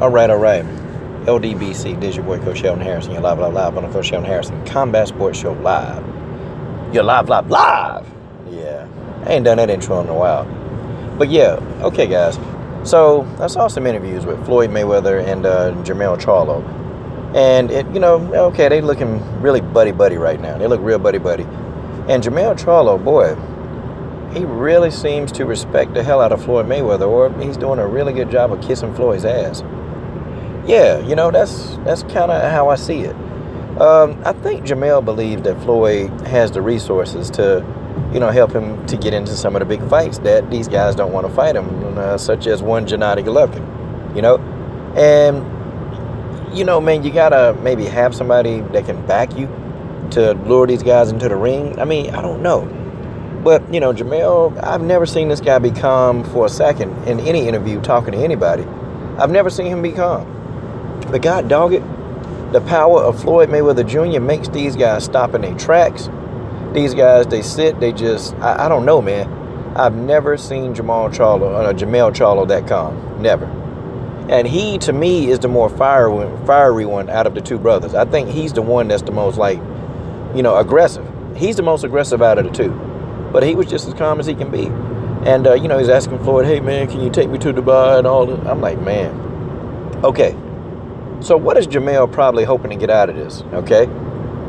All right. LDBC, this is your boy, Coach Sheldon Harrison. You're live on the Coach Sheldon Harrison Combat Sports Show live. You're live. Yeah, I ain't done that intro in a while. But yeah, okay, guys. So I saw some interviews with Floyd Mayweather and Jermell Charlo. And, they looking really buddy-buddy right now. They look real buddy-buddy. And Jermell Charlo, boy, he really seems to respect the hell out of Floyd Mayweather, or he's doing a really good job of kissing Floyd's ass. Yeah, that's kind of how I see it. I think Jamel believes that Floyd has the resources to, help him to get into some of the big fights that these guys don't want to fight him, such as one Gennady Golovkin, And, man, you got to maybe have somebody that can back you to lure these guys into the ring. I mean, I don't know. But, Jamel, I've never seen this guy be calm for a second in any interview talking to anybody. I've never seen him be calm. But God dog it, the power of Floyd Mayweather Jr. makes these guys stop in their tracks. These guys, they sit, they just, I don't know, man. I've never seen Jamel Charlo that calm. Never. And he, to me, is the more fiery one out of the two brothers. I think he's the one that's the most, aggressive. He's the most aggressive out of the two. But he was just as calm as he can be. And, he's asking Floyd, hey, man, can you take me to Dubai and all that? I'm like, man, okay. So what is Jamel probably hoping to get out of this, okay?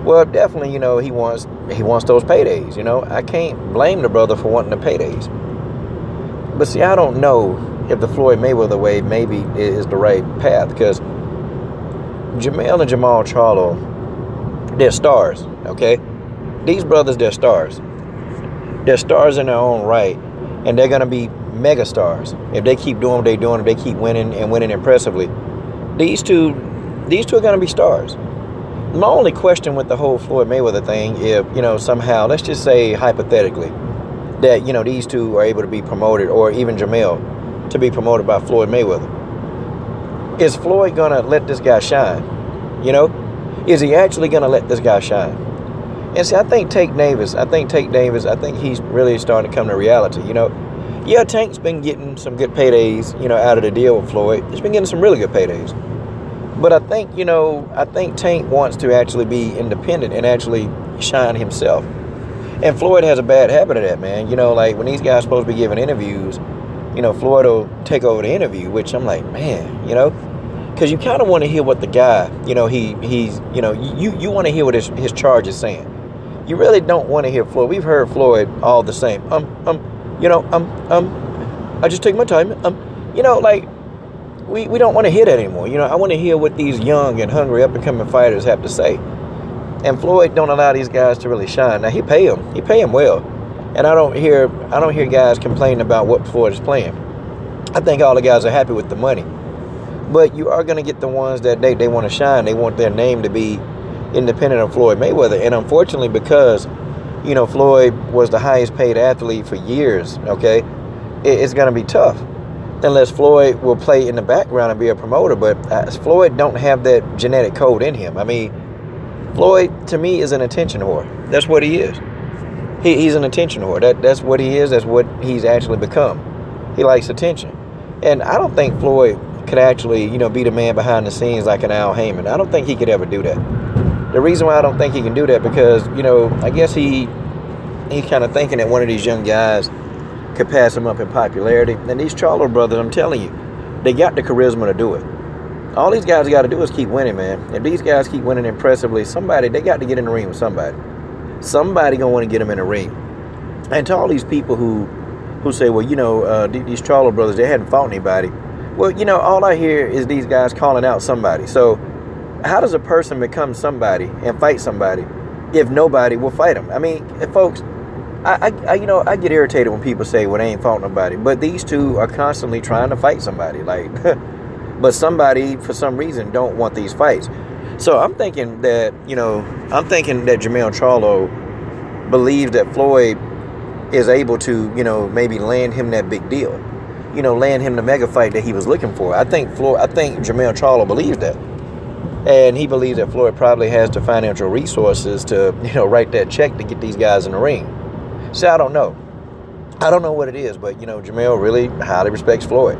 Well, definitely, he wants those paydays, I can't blame the brother for wanting the paydays. But see, I don't know if the Floyd Mayweather way maybe is the right path, because Jamel and Jermell Charlo, they're stars, okay? These brothers, they're stars. They're stars in their own right, and they're going to be mega stars if they keep doing what they're doing, if they keep winning and winning impressively. These two are going to be stars. My only question with the whole Floyd Mayweather thing, if, somehow, let's just say hypothetically, that, these two are able to be promoted, or even Jamel to be promoted by Floyd Mayweather. Is Floyd going to let this guy shine? Is he actually going to let this guy shine? And see, I think Tank Davis, he's really starting to come to reality, Yeah, Tank's been getting some good paydays, out of the deal with Floyd. He's been getting some really good paydays. But I think Tank wants to actually be independent and actually shine himself. And Floyd has a bad habit of that, man. Like when these guys are supposed to be giving interviews, Floyd will take over the interview, which I'm like, man, because you kind of want to hear what the guy, you want to hear what his charge is saying. You really don't want to hear Floyd. We've heard Floyd all the same. I just take my time. We don't want to hear that anymore. I want to hear what these young and hungry up-and-coming fighters have to say. And Floyd don't allow these guys to really shine. Now, he pay them well. And I don't hear guys complaining about what Floyd is playing. I think all the guys are happy with the money. But you are going to get the ones that they want to shine. They want their name to be independent of Floyd Mayweather. And unfortunately, because, Floyd was the highest paid athlete for years, okay, it's going to be tough. Unless Floyd will play in the background and be a promoter. But Floyd don't have that genetic code in him. I mean, Floyd, to me, is an attention whore. That's what he is. He's an attention whore. That's what he is. That's what he's actually become. He likes attention. And I don't think Floyd could actually, be the man behind the scenes like an Al Heyman. I don't think he could ever do that. The reason why I don't think he can do that, because, I guess he's kind of thinking that one of these young guys could pass him up in popularity. And these Charlo brothers, I'm telling you, they got the charisma to do it. All these guys got to do is keep winning, man. If these guys keep winning impressively, they got to get in the ring with somebody. Somebody going to want to get them in the ring. And to all these people who say, well, these Charlo brothers, they hadn't fought anybody. Well, all I hear is these guys calling out somebody. So how does a person become somebody and fight somebody if nobody will fight them? I mean, folks, I get irritated when people say, well, they ain't fought nobody. But these two are constantly trying to fight somebody. But somebody, for some reason, don't want these fights. So I'm thinking that Jermell Charlo believes that Floyd is able to, maybe land him that big deal. Land him the mega fight that he was looking for. I think Jermell Charlo believes that. And he believes that Floyd probably has the financial resources to, write that check to get these guys in the ring. So I don't know. I don't know what it is, but, Jamel really highly respects Floyd.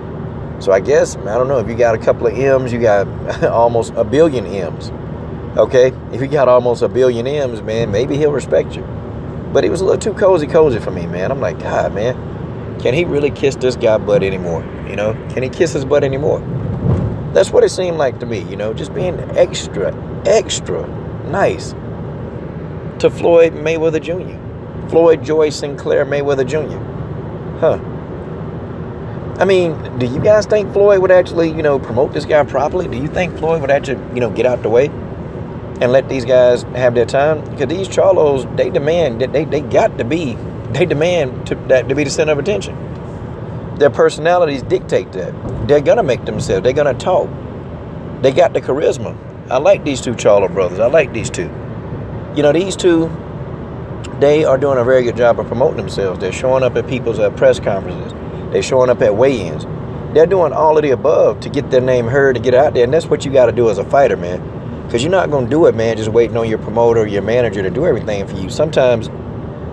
So I guess, I don't know, if you got a couple of M's, you got almost a billion M's. Okay? If you got almost a billion M's, man, maybe he'll respect you. But he was a little too cozy for me, man. I'm like, God, man, can he really kiss this guy butt anymore? You know? Can he kiss his butt anymore? That's what it seemed like to me, you know, just being extra nice to Floyd Mayweather Jr. Floyd Joy Sinclair Mayweather Jr. Huh. I mean, do you guys think Floyd would actually, you know, promote this guy properly? Do you think Floyd would actually, you know, get out the way and let these guys have their time? Because these Charlos, they demand that they demand to be the center of attention. Their personalities dictate that. They're going to make themselves. They're going to talk. They got the charisma. I like these two Charlo brothers. I like these two. You know, these two, they are doing a very good job of promoting themselves. They're showing up at people's press conferences. They're showing up at weigh-ins. They're doing all of the above to get their name heard, to get out there. And that's what you got to do as a fighter, man. Because you're not going to do it, man, just waiting on your promoter or your manager to do everything for you. Sometimes,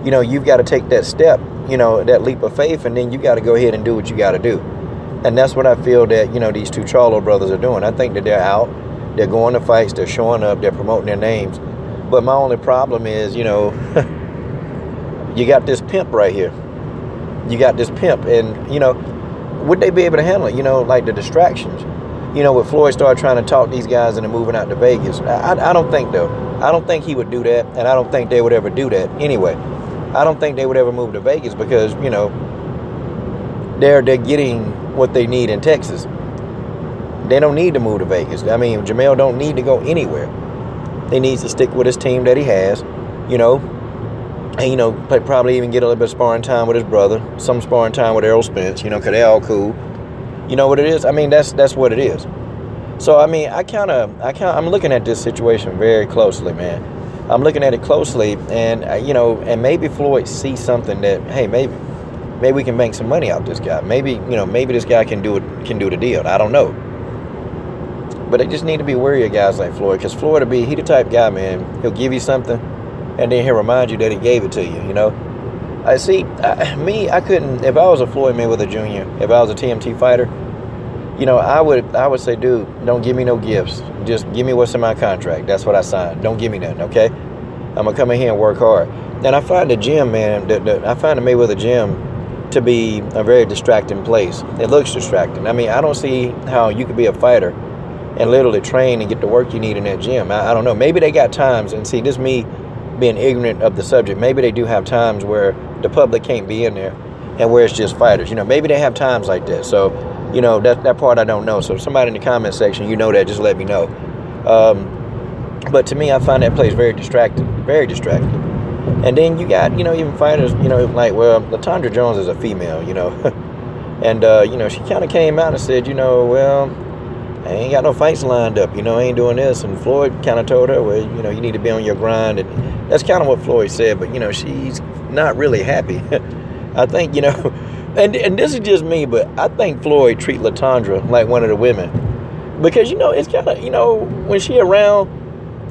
you know, you've got to take that step, you know, that leap of faith, and then you got to go ahead and do what you got to do. And that's what I feel that, you know, these two Charlo brothers are doing. I think that they're out, they're going to fights, they're showing up, they're promoting their names. But my only problem is, you know, you got this pimp right here. You got this pimp, and, you know, would they be able to handle it? You know, like the distractions. You know, when Floyd started trying to talk these guys into moving out to Vegas, I don't think, though. I don't think he would do that, and I don't think they would ever do that anyway. I don't think they would ever move to Vegas because, you know, they're getting what they need in Texas. They don't need to move to Vegas. I mean, Jamel don't need to go anywhere. He needs to stick with his team that he has, you know, and, you know, probably even get a little bit of sparring time with his brother, some sparring time with Errol Spence, you know, because they're all cool. You know what it is? I mean, that's what it is. So, I mean, I'm looking at this situation very closely, man. I'm looking at it closely, and, you know, and maybe Floyd sees something that, hey, maybe we can bank some money out this guy. Maybe, you know, maybe this guy can do the deal. I don't know. But they just need to be wary of guys like Floyd, because Floyd he the type guy, man. He'll give you something, and then he'll remind you that he gave it to you, you know. I couldn't, if I was a Floyd Mayweather Jr., if I was a TMT fighter, you know, I would say, dude, don't give me no gifts. Just give me what's in my contract. That's what I signed. Don't give me nothing, okay? I'm going to come in here and work hard. And I find the gym, man, I find the Mayweather gym to be a very distracting place. It looks distracting. I mean, I don't see how you could be a fighter and literally train and get the work you need in that gym. I don't know. Maybe they got times, and see, this is me being ignorant of the subject. Maybe they do have times where the public can't be in there and where it's just fighters. You know, maybe they have times like that. So, you know, that part I don't know. So if somebody in the comment section, you know that, just let me know. But to me, I find that place very distracting. Very distracting. And then you got, you know, even fighters, you know, like, well, LaTondra Jones is a female, you know. And, you know, she kind of came out and said, you know, well, I ain't got no fights lined up, you know, I ain't doing this. And Floyd kind of told her, well, you know, you need to be on your grind. And that's kind of what Floyd said. But, you know, she's not really happy. I think, you know, and this is just me, but I think Floyd treat LaTondra like one of the women. Because, you know, it's kind of, you know, when she around,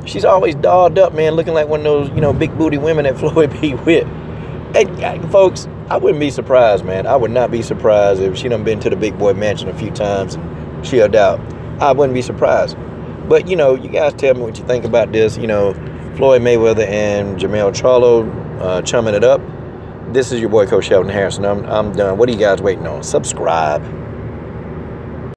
she's always dolled up, man, looking like one of those, you know, big booty women that Floyd be with. And, folks, I wouldn't be surprised, man. I would not be surprised if she done been to the big boy mansion a few times and chilled out. I wouldn't be surprised. But, you know, you guys tell me what you think about this. You know, Floyd Mayweather and Jermell Charlo chumming it up. This is your boy, Coach Sheldon Harrison. I'm done. What are you guys waiting on? Subscribe.